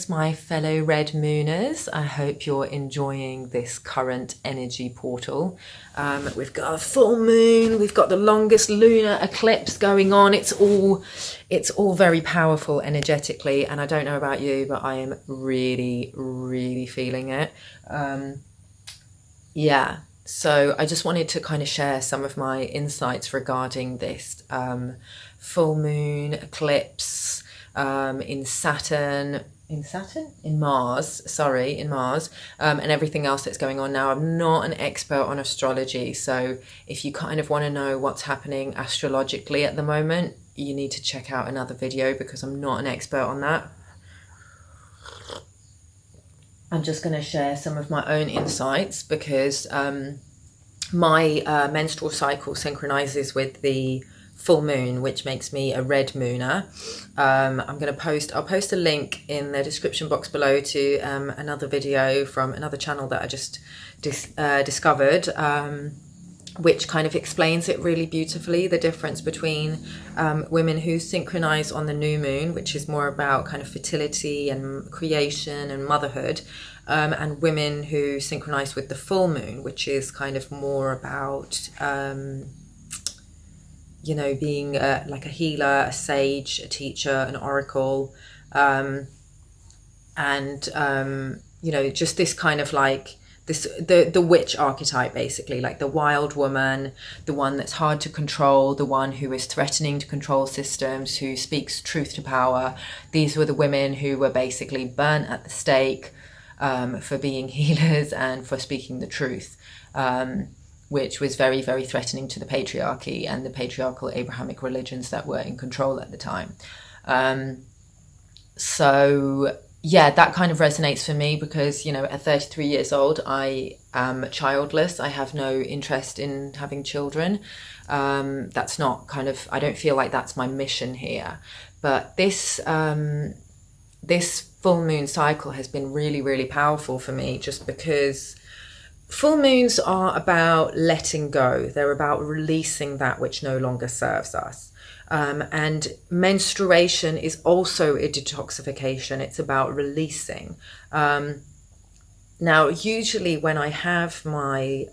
Greetings, my fellow red mooners. I hope you're enjoying this current energy portal. We've got a full moon, we've got the longest lunar eclipse going on. It's all very powerful energetically, and I don't know about you, but I am really feeling it. Yeah, so I just wanted to kind of share some of my insights regarding this full moon eclipse in Mars, and everything else that's going on now. I'm not an expert on astrology, so if you kind of want to know what's happening astrologically at the moment, you need to check out another video, because I'm not an expert on that. I'm just going to share some of my own insights, because my menstrual cycle synchronises with the full moon, which makes me a red mooner. I'll post a link in the description box below to another video from another channel that I just discovered, which kind of explains it really beautifully, the difference between women who synchronize on the new moon, which is more about kind of fertility and creation and motherhood, and women who synchronize with the full moon, which is kind of more about being like a healer, a sage, a teacher, an oracle, just this kind of like the witch archetype, basically, like the wild woman, the one that's hard to control, the one who is threatening to control systems, who speaks truth to power. These were the women who were basically burnt at the stake for being healers and for speaking the truth. Which was very threatening to the patriarchy and the patriarchal Abrahamic religions that were in control at the time. So yeah, that kind of resonates for me, because at 33 years old I am childless. I have no interest in having children. That's not I don't feel like that's my mission here. But this full moon cycle has been really powerful for me, just because full moons are about letting go. They're about releasing that which no longer serves us. And menstruation is also a detoxification. It's about releasing. Now, usually when I have my,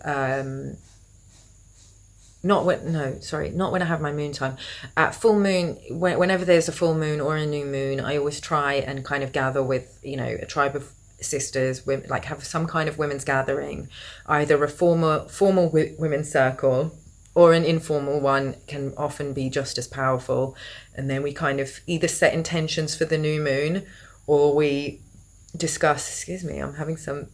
not when I have my moon time. At full moon, whenever there's a full moon or a new moon, I always try and kind of gather with, a tribe of sisters, women, like have some kind of women's gathering, either a formal women's circle or an informal one can often be just as powerful. And then we kind of either set intentions for the new moon, or we discuss, I'm having some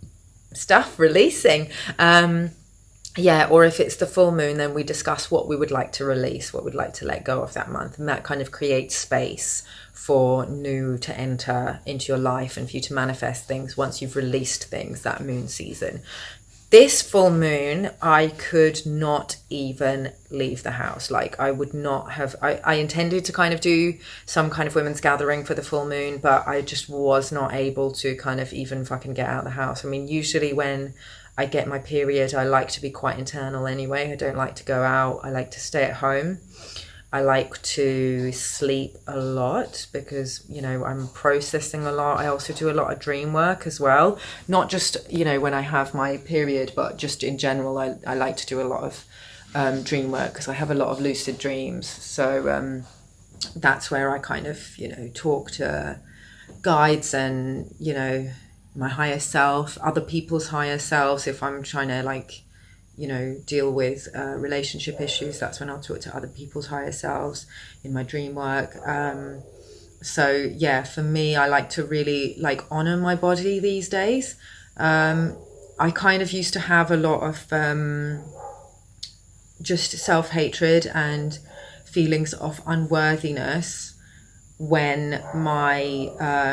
stuff releasing. Or if it's the full moon, then we discuss what we would like to release, what we'd like to let go of that month. And that kind of creates space for new to enter into your life and for you to manifest things once you've released things that moon season. This full moon, I could not even leave the house. Like, I would not have, I intended to kind of do some kind of women's gathering for the full moon, but I just was not able to kind of even fucking get out of the house. I mean, usually when I get my period, I like to be quite internal anyway. I don't like to go out. I like to stay at home. I like to sleep a lot, because, I'm processing a lot. I also do a lot of dream work as well. Not just, when I have my period, but just in general, I like to do a lot of dream work, because I have a lot of lucid dreams. So that's where I kind of, talk to guides and, my higher self, other people's higher selves. If I'm trying to deal with relationship issues, that's when I'll talk to other people's higher selves in my dream work. So yeah, for me, I like to really honor my body these days. I kind of used to have a lot of just self-hatred and feelings of unworthiness when my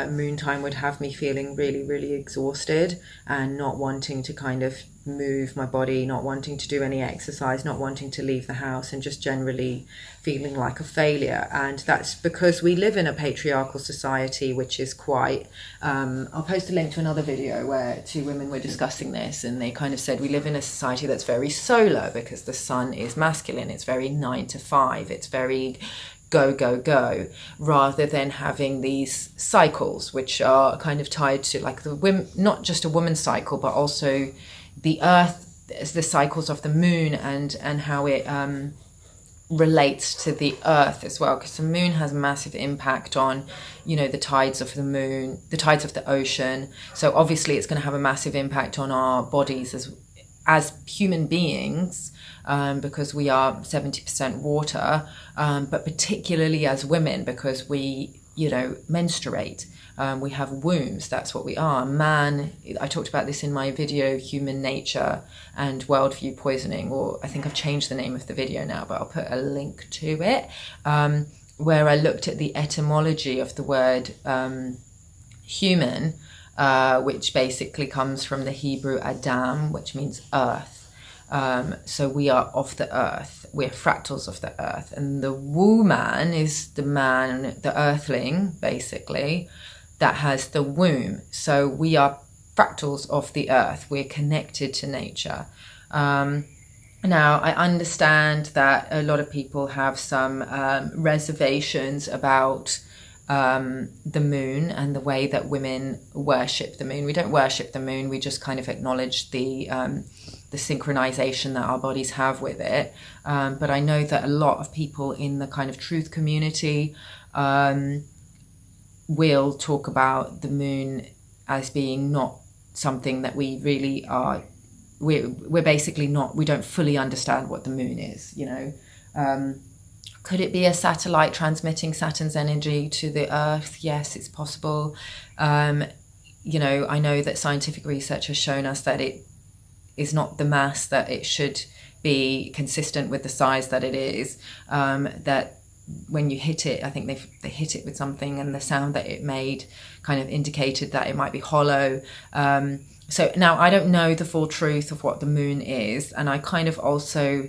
moon time would have me feeling really exhausted and not wanting to kind of move my body, not wanting to do any exercise, not wanting to leave the house, and just generally feeling like a failure. And that's because we live in a patriarchal society, which is quite I'll post a link to another video where two women were discussing this, and they kind of said we live in a society that's very solar, because the sun is masculine. It's very 9 to 5. It's very go, go, go, rather than having these cycles, which are kind of tied to like the women, not just a woman's cycle, but also the earth, the cycles of the moon, and how it relates to the earth as well, because the moon has a massive impact on, you know, the tides of the moon, the tides of the ocean. So obviously it's going to have a massive impact on our bodies as human beings, because we are 70% water, but particularly as women, because we, you know, menstruate. We have wombs, that's what we are. Man, I talked about this in my video, Human Nature and Worldview Poisoning, or I think I've changed the name of the video now, but I'll put a link to it, where I looked at the etymology of the word human, which basically comes from the Hebrew Adam, which means earth. So we are of the earth, we're fractals of the earth, and the woman is the man, the earthling, basically, that has the womb. So we are fractals of the earth, we're connected to nature. Now, I understand that a lot of people have some reservations about the moon and the way that women worship the moon. We don't worship the moon, we just kind of acknowledge the synchronization that our bodies have with it. But I know that a lot of people in the kind of truth community will talk about the moon as being not something that we really are. We're basically not, we don't fully understand what the moon is, you know. Could it be a satellite transmitting Saturn's energy to the earth? Yes, it's possible. You know, I know that scientific research has shown us that it is not the mass that it should be, consistent with the size that it is, that when you hit it, I think they hit it with something, and the sound that it made kind of indicated that it might be hollow. So now I don't know the full truth of what the moon is, and I kind of also,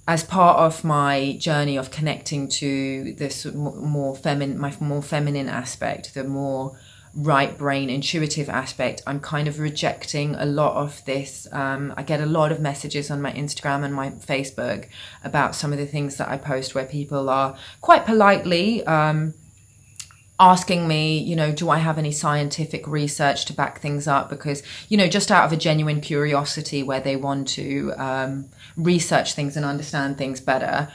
as part of my journey of connecting to this more feminine, my more feminine aspect, the more right brain intuitive aspect, I'm kind of rejecting a lot of this. I get a lot of messages on my Instagram and my Facebook about some of the things that I post, where people are quite politely asking me, you know, do I have any scientific research to back things up? Because, you know, just out of a genuine curiosity, where they want to research things and understand things better,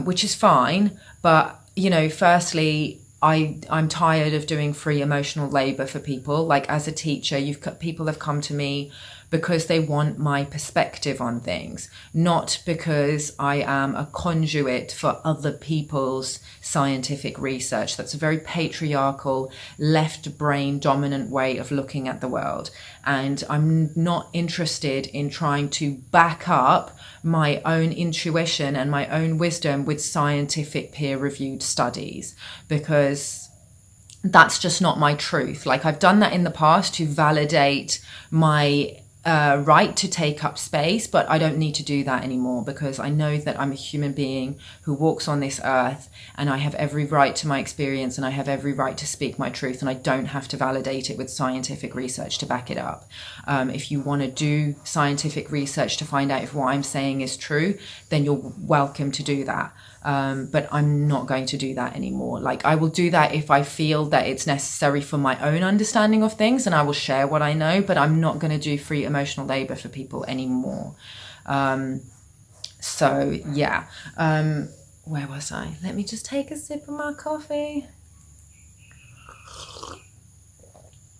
which is fine. But, you know, firstly, I'm tired of doing free emotional labor for people. Like, as a teacher, people have come to me because they want my perspective on things, not because I am a conduit for other people's scientific research. That's a very patriarchal, left brain dominant way of looking at the world. And I'm not interested in trying to back up my own intuition and my own wisdom with scientific peer-reviewed studies, because that's just not my truth. Like, I've done that in the past to validate my right to take up space, but I don't need to do that anymore, because I know that I'm a human being who walks on this earth, and I have every right to my experience, and I have every right to speak my truth, and I don't have to validate it with scientific research to back it up. If you want to do scientific research to find out if what I'm saying is true, then you're welcome to do that. But I'm not going to do that anymore. Like, I will do that if I feel that it's necessary for my own understanding of things, and I will share what I know, but I'm not going to do free emotional labor for people anymore. So yeah, where was I? Let me just take a sip of my coffee.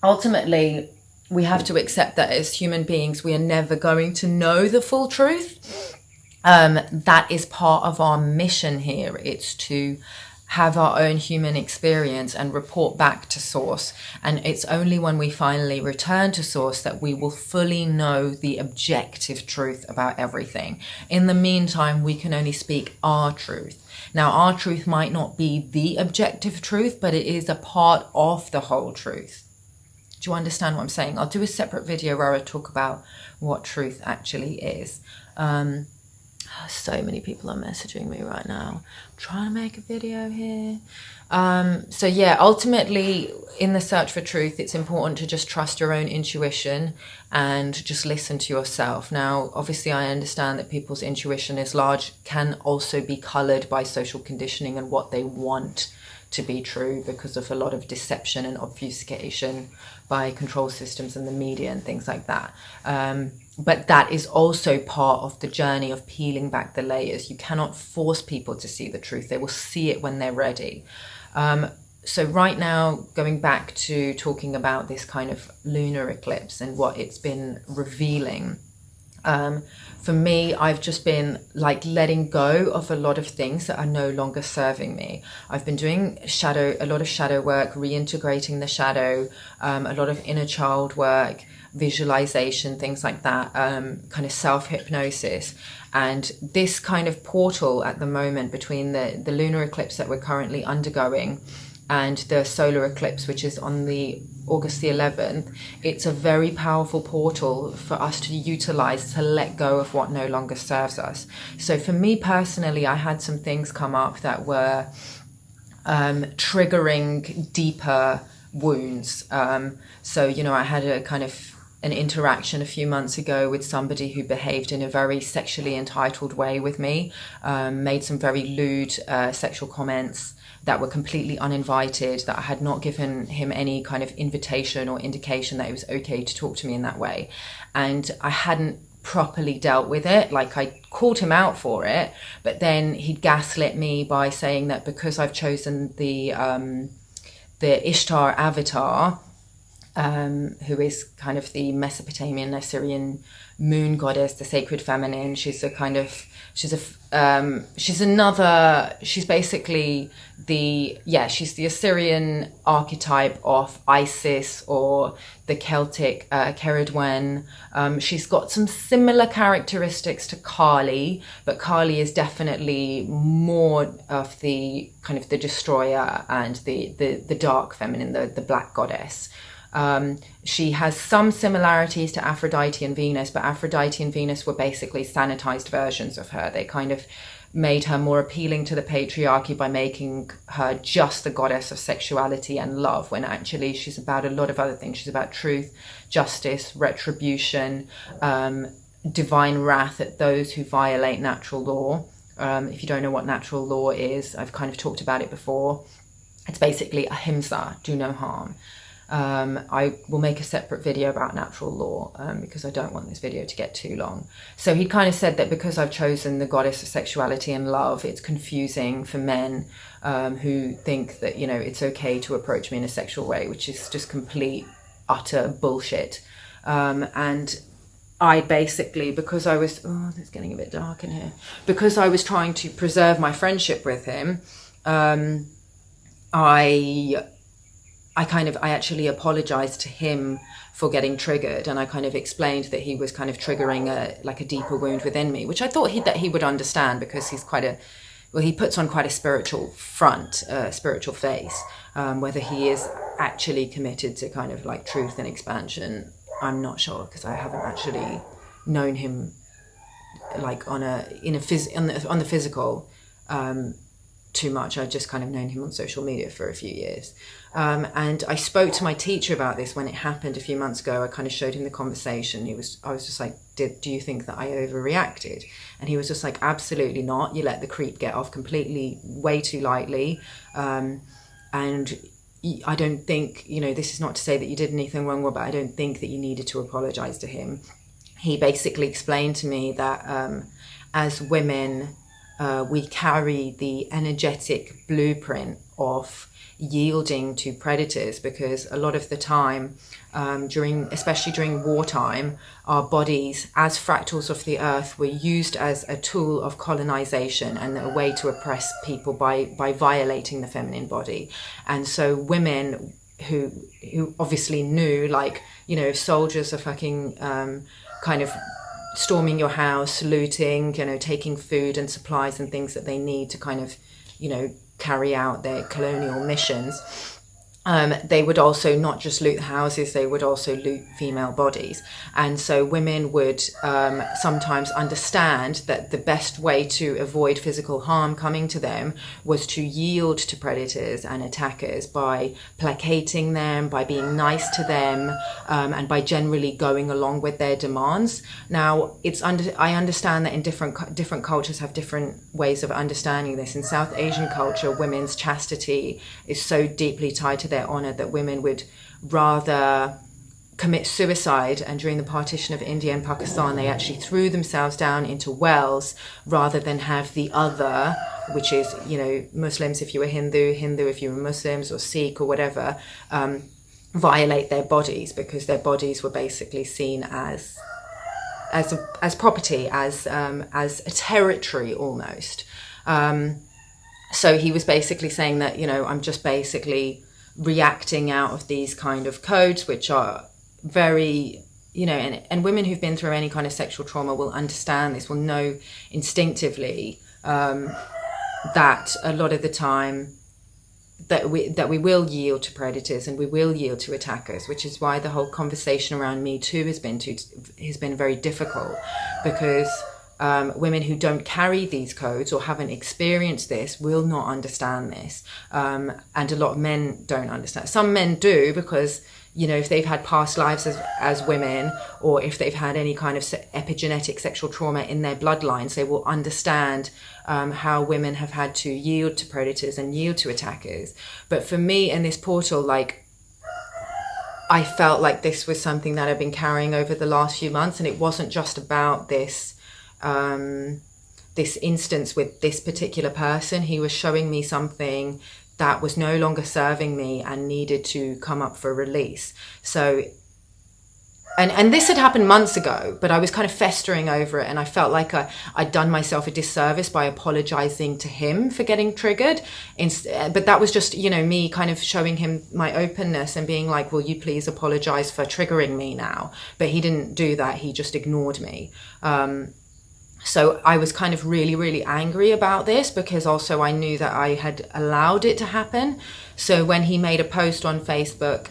Ultimately, we have to accept that as human beings, we are never going to know the full truth. That is part of our mission here. It's to have our own human experience and report back to source. And it's only when we finally return to source that we will fully know the objective truth about everything. In the meantime, we can only speak our truth. Now, our truth might not be the objective truth, but it is a part of the whole truth. Do you understand what I'm saying? I'll do a separate video where I talk about what truth actually is. So many people are messaging me right now. I'm trying to make a video here. So yeah, ultimately in the search for truth, it's important to just trust your own intuition and just listen to yourself. Now, obviously I understand that people's intuition is large, can also be colored by social conditioning and what they want to be true because of a lot of deception and obfuscation by control systems and the media and things like that. But that is also part of the journey of peeling back the layers. You cannot force people to see the truth. They will see it when they're ready. So right now, going back to talking about this kind of lunar eclipse and what it's been revealing, for me, I've just been like letting go of a lot of things that are no longer serving me. I've been doing a lot of shadow work, reintegrating the shadow, a lot of inner child work, visualization, things like that, kind of self-hypnosis. And this kind of portal at the moment between the lunar eclipse that we're currently undergoing and the solar eclipse, which is on the August the 11th, it's a very powerful portal for us to utilize to let go of what no longer serves us. So for me personally, I had some things come up that were triggering deeper wounds. So, you know, I had a kind of an interaction a few months ago with somebody who behaved in a very sexually entitled way with me, made some very lewd sexual comments that were completely uninvited, that I had not given him any kind of invitation or indication that it was okay to talk to me in that way. And I hadn't properly dealt with it. Like, I called him out for it, but then he'd gaslit me by saying that because I've chosen the Ishtar avatar, who is kind of the Mesopotamian Assyrian moon goddess, the sacred feminine. She's basically she's the Assyrian archetype of Isis or the Celtic Ceridwen. She's got some similar characteristics to Kali, but Kali is definitely more of the kind of the destroyer and the dark feminine, the black goddess. She has some similarities to Aphrodite and Venus, but Aphrodite and Venus were basically sanitized versions of her. They kind of made her more appealing to the patriarchy by making her just the goddess of sexuality and love, when actually she's about a lot of other things. She's about truth, justice, retribution, divine wrath at those who violate natural law. If you don't know what natural law is, I've kind of talked about it before. It's basically ahimsa, do no harm. I will make a separate video about natural law because I don't want this video to get too long. So he kind of said that because I've chosen the goddess of sexuality and love, it's confusing for men who think that, you know, it's okay to approach me in a sexual way, which is just complete, utter bullshit. And I basically, because I was, it's getting a bit dark in here, because I was trying to preserve my friendship with him, I actually apologized to him for getting triggered, and I kind of explained that he was kind of triggering a deeper wound within me, which I thought that he would understand, because he's he puts on quite a spiritual front, spiritual face. Whether he is actually committed to kind of like truth and expansion, I'm not sure, because I haven't actually known him like on the physical too much. I've just kind of known him on social media for a few years. And I spoke to my teacher about this when it happened a few months ago. I kind of showed him the conversation. I was just like, do you think that I overreacted? And he was just like, absolutely not. You let the creep get off completely, way too lightly. And I don't think, you know, this is not to say that you did anything wrong, but I don't think that you needed to apologize to him. He basically explained to me that as women, we carry the energetic blueprint of yielding to predators, because a lot of the time, especially during wartime, our bodies as fractals of the earth were used as a tool of colonization and a way to oppress people by violating the feminine body. And so women who obviously knew, like, you know, if soldiers are fucking kind of storming your house, looting, you know, taking food and supplies and things that they need to kind of, you know, carry out their colonial missions, they would also not just loot houses, they would also loot female bodies. And so women would sometimes understand that the best way to avoid physical harm coming to them was to yield to predators and attackers by placating them, by being nice to them, and by generally going along with their demands. Now, I understand that in different cultures have different ways of understanding this. In South Asian culture, women's chastity is so deeply tied to their honor that women would rather commit suicide, and during the partition of India and Pakistan they actually threw themselves down into wells rather than have the other, which is, you know, Muslims if you were Hindu if you were Muslims, or Sikh or whatever, violate their bodies, because their bodies were basically seen as property, as a territory almost. So he was basically saying that, you know, I'm just basically reacting out of these kind of codes, which are very, you know, and women who've been through any kind of sexual trauma will understand this, will know instinctively that a lot of the time that we will yield to predators and we will yield to attackers, which is why the whole conversation around Me Too has been very difficult, because women who don't carry these codes or haven't experienced this will not understand this. And a lot of men don't understand. Some men do, because, you know, if they've had past lives as women, or if they've had any kind of epigenetic sexual trauma in their bloodlines, they will understand how women have had to yield to predators and yield to attackers. But for me in this portal, like, I felt like this was something that I've been carrying over the last few months, and it wasn't just about this instance with this particular person. He was showing me something that was no longer serving me and needed to come up for release. So, and this had happened months ago, but I was kind of festering over it, and I felt like I'd done myself a disservice by apologizing to him for getting triggered. But that was just, you know, me kind of showing him my openness and being like, will you please apologize for triggering me now? But he didn't do that. He just ignored me. So I was kind of really, really angry about this, because also I knew that I had allowed it to happen. So when he made a post on Facebook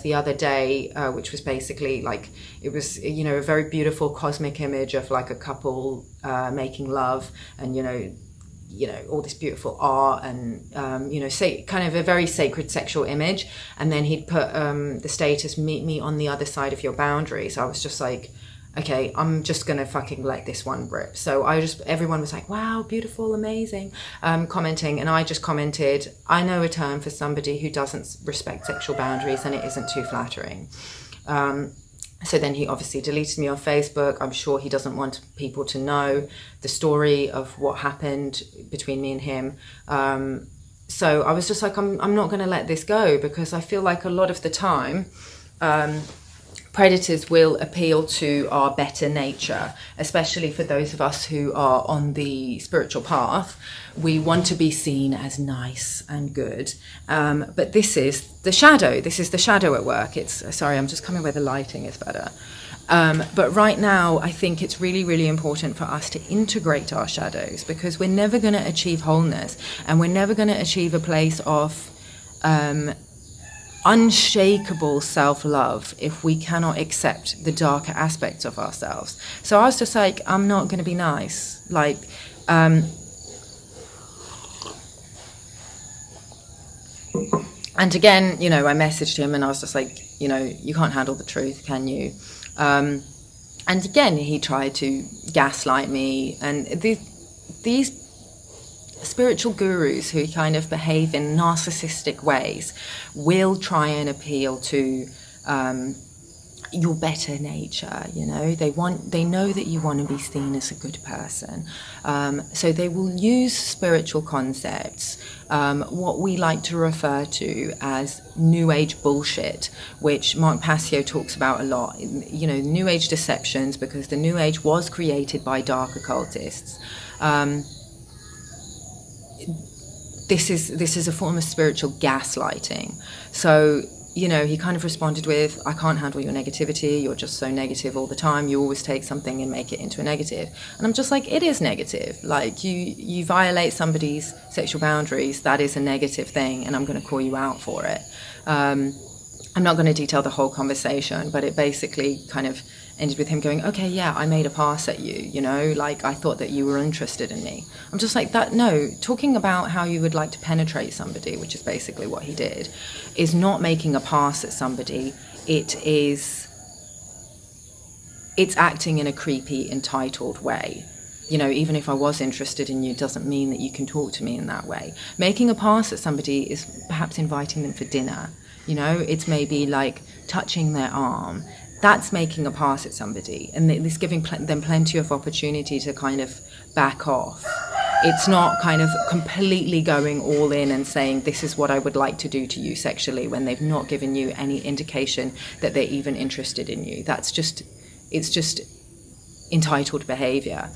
the other day, which was basically like, it was, you know, a very beautiful cosmic image of like a couple making love, and, you know, all this beautiful art, and, you know, say kind of a very sacred sexual image. And then he'd put the status, meet me on the other side of your boundaries. I was just like, okay, I'm just gonna fucking let this one rip. So everyone was like, wow, beautiful, amazing, commenting, and I just commented, I know a term for somebody who doesn't respect sexual boundaries, and it isn't too flattering. So then he obviously deleted me on Facebook. I'm sure he doesn't want people to know the story of what happened between me and him. So I was just like, I'm not gonna let this go, because I feel like a lot of the time, predators will appeal to our better nature, especially for those of us who are on the spiritual path. We want to be seen as nice and good. But this is the shadow. This is the shadow at work. Sorry, I'm just coming where the lighting is better. But right now, I think it's really, really important for us to integrate our shadows, because we're never going to achieve wholeness, and we're never going to achieve a place of unshakable self-love if we cannot accept the darker aspects of ourselves. So I was just like, I'm not going to be nice. Like, and again, you know, I messaged him and I was just like, you know, you can't handle the truth, can you? And again, he tried to gaslight me, and these spiritual gurus who kind of behave in narcissistic ways will try and appeal to your better nature. You know, they know that you want to be seen as a good person, so they will use spiritual concepts, what we like to refer to as New Age bullshit, which Mark Passio talks about a lot. You know, New Age deceptions, because the New Age was created by dark occultists. This is a form of spiritual gaslighting. So you know, he kind of responded with, I can't handle your negativity. You're just so negative all the time. You always take something and make it into a negative. And I'm just like, it is negative. Like, you violate somebody's sexual boundaries. That is a negative thing. And I'm going to call you out for it. I'm not going to detail the whole conversation, but it basically kind of ended with him going, okay, yeah, I made a pass at you, you know, like, I thought that you were interested in me. I'm just like, that, no, talking about how you would like to penetrate somebody, which is basically what he did, is not making a pass at somebody. It's acting in a creepy, entitled way. You know, even if I was interested in you, doesn't mean that you can talk to me in that way. Making a pass at somebody is perhaps inviting them for dinner. You know, it's maybe like touching their arm. That's making a pass at somebody, and this giving them plenty of opportunity to kind of back off. It's not kind of completely going all in and saying, this is what I would like to do to you sexually, when they've not given you any indication that they're even interested in you. It's just entitled behavior.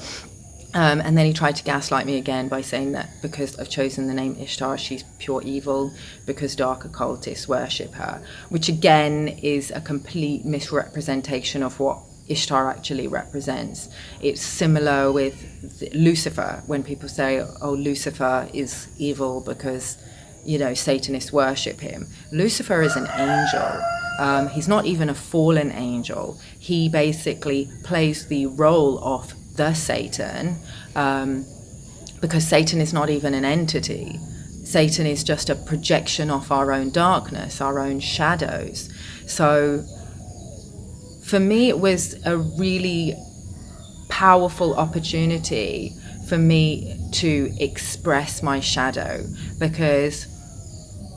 And then he tried to gaslight me again by saying that because I've chosen the name Ishtar, she's pure evil, because dark occultists worship her, which again is a complete misrepresentation of what Ishtar actually represents. It's similar with Lucifer, when people say, oh, Lucifer is evil because, you know, Satanists worship him. Lucifer is an angel. He's not even a fallen angel. He basically plays the role of the Satan, because Satan is not even an entity. Satan is just a projection of our own darkness, our own shadows. So for me, it was a really powerful opportunity for me to express my shadow, because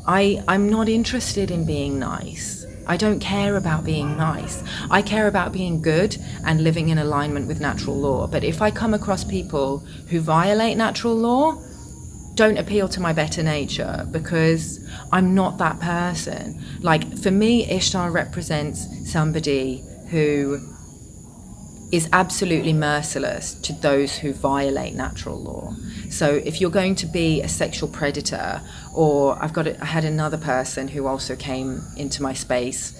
I'm not interested in being nice. I don't care about being nice. I care about being good and living in alignment with natural law. But if I come across people who violate natural law, don't appeal to my better nature, because I'm not that person. Like, for me, Ishtar represents somebody who is absolutely merciless to those who violate natural law. So if you're going to be a sexual predator, or I had another person who also came into my space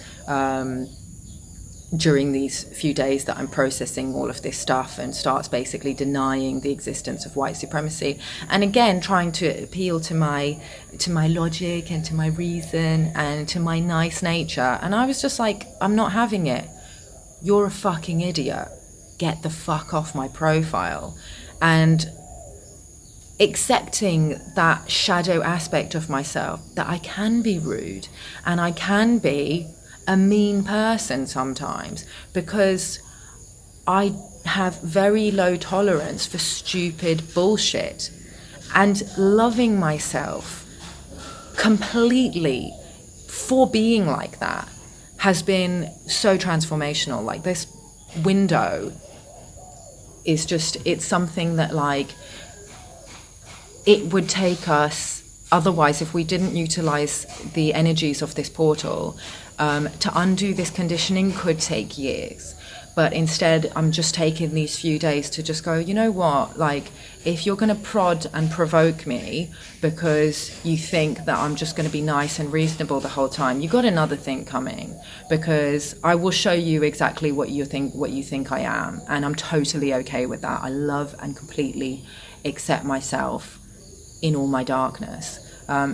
during these few days that I'm processing all of this stuff, and starts basically denying the existence of white supremacy, and again trying to appeal to my logic and to my reason and to my nice nature. And I was just like, I'm not having it. You're a fucking idiot. Get the fuck off my profile. And accepting that shadow aspect of myself, that I can be rude and I can be a mean person sometimes, because I have very low tolerance for stupid bullshit, and loving myself completely for being like that has been so transformational. Like, this window is just, it's something that, like, it would take us, otherwise, if we didn't utilize the energies of this portal, to undo this conditioning could take years. But instead, I'm just taking these few days to just go, you know what, like, if you're going to prod and provoke me because you think that I'm just going to be nice and reasonable the whole time, you got another thing coming, because I will show you exactly what you think I am, and I'm totally okay with that. I love and completely accept myself in all my darkness.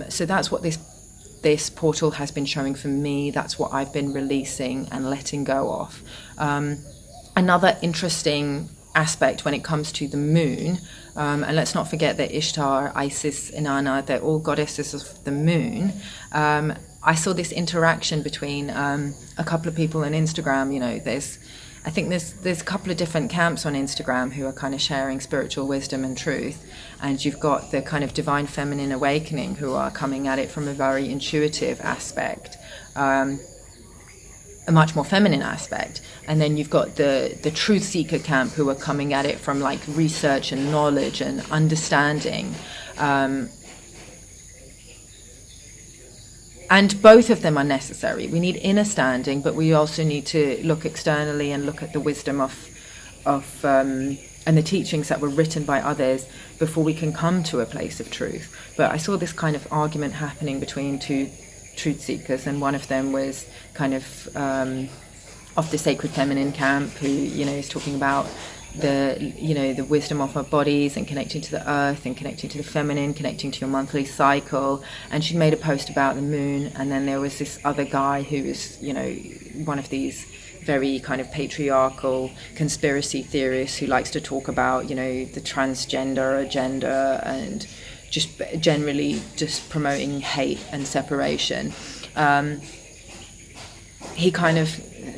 So that's what this portal has been showing for me. That's what I've been releasing and letting go of. Another interesting aspect when it comes to the moon, and let's not forget that Ishtar, Isis, Inanna, they're all goddesses of the moon. I saw this interaction between a couple of people on Instagram. You know, there's a couple of different camps on Instagram who are kind of sharing spiritual wisdom and truth, and you've got the kind of divine feminine awakening who are coming at it from a very intuitive aspect, a much more feminine aspect. And then you've got the truth seeker camp who are coming at it from, like, research and knowledge and understanding. And both of them are necessary. We need inner standing, but we also need to look externally and look at the wisdom of and the teachings that were written by others before we can come to a place of truth. But I saw this kind of argument happening between two truth seekers, and one of them was kind of the sacred feminine camp, who, you know, is talking about the, you know, the wisdom of our bodies and connecting to the earth and connecting to the feminine, connecting to your monthly cycle. And she made a post about the moon. And then there was this other guy who was, you know, one of these very kind of patriarchal conspiracy theorists who likes to talk about, you know, the transgender agenda and just generally just promoting hate and separation. He kind of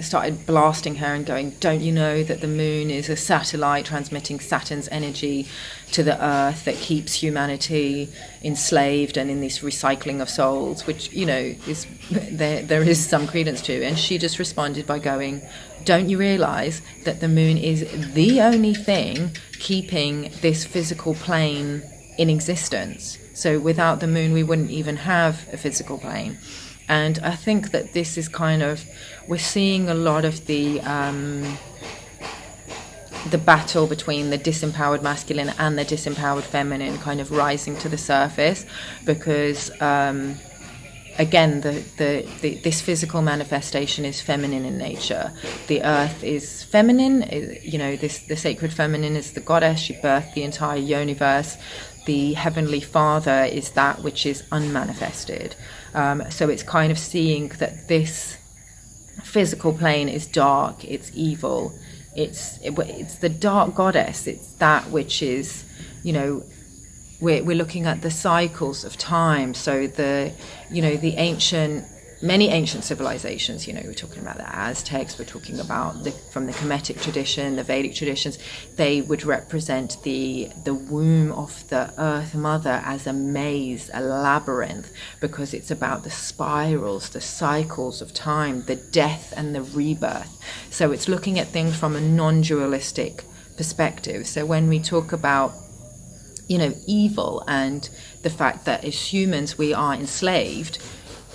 started blasting her and going, don't you know that the moon is a satellite transmitting Saturn's energy to the earth that keeps humanity enslaved and in this recycling of souls, which, you know, is there is some credence to. And she just responded by going, don't you realize that the moon is the only thing keeping this physical plane in existence? So without the moon we wouldn't even have a physical plane. And I think that this is kind of, we're seeing a lot of the battle between the disempowered masculine and the disempowered feminine kind of rising to the surface, because again, this physical manifestation is feminine in nature. The earth is feminine, you know, the sacred feminine is the goddess. She birthed the entire universe. The Heavenly Father is that which is unmanifested. So it's kind of seeing that this physical plane is dark, it's evil, it's the dark goddess. It's that which is, you know, we're looking at the cycles of time. So the, you know, many ancient civilizations, you know, we're talking about the Aztecs, we're talking about from the Kemetic tradition, the Vedic traditions, they would represent the womb of the earth mother as a maze, a labyrinth, because it's about the spirals, the cycles of time, the death and the rebirth. So it's looking at things from a non-dualistic perspective. So when we talk about, you know, evil and the fact that as humans we are enslaved,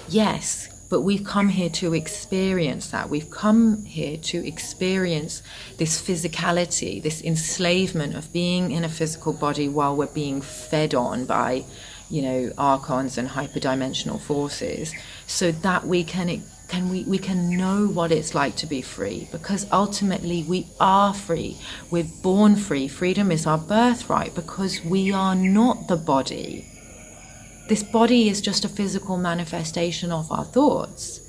yes, but we've come here to experience that. We've come here to experience this physicality, this enslavement of being in a physical body while we're being fed on by, you know, archons and hyperdimensional forces, so that we can know what it's like to be free, because ultimately we are free. We're born free. Freedom is our birthright, because we are not the body. This body is just a physical manifestation of our thoughts.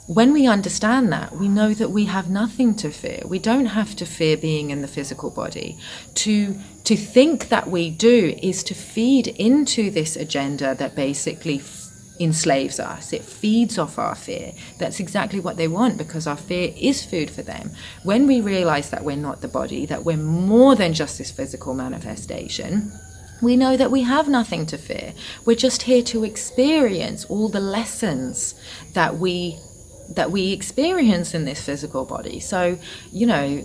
When we understand that, we know that we have nothing to fear. We don't have to fear being in the physical body. To think that we do is to feed into this agenda that basically enslaves us. It feeds off our fear. That's exactly what they want, because our fear is food for them. When we realize that we're not the body, that we're more than just this physical manifestation, we know that we have nothing to fear. We're just here to experience all the lessons that we experience in this physical body. So, you know,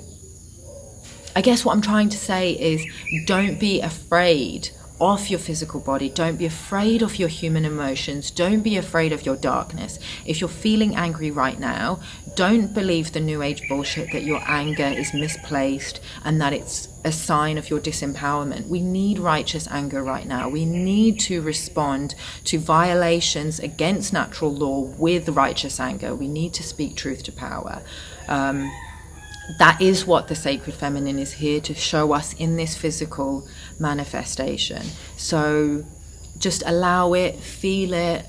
I guess what I'm trying to say is, don't be afraid of your physical body. Don't be afraid of your human emotions. Don't be afraid of your darkness. If you're feeling angry right now, don't believe the new age bullshit that your anger is misplaced and that it's a sign of your disempowerment. We need righteous anger right now. We need to respond to violations against natural law with righteous anger. We need to speak truth to power. That is what the sacred feminine is here to show us in this physical manifestation. So just allow it, feel it,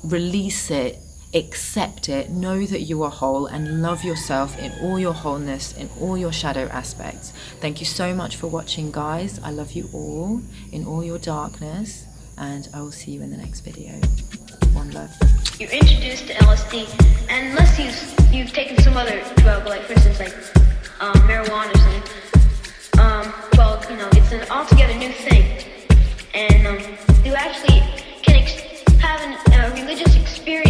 release it, accept it, know that you are whole, and love yourself in all your wholeness, in all your shadow aspects. Thank you so much for watching, guys. I love you all in all your darkness, and I will see you in the next video. One love. You're introduced to LSD, and unless you've taken some other drug, like for instance, like marijuana or something, well, you know, it's an altogether new thing, and you actually can have a religious experience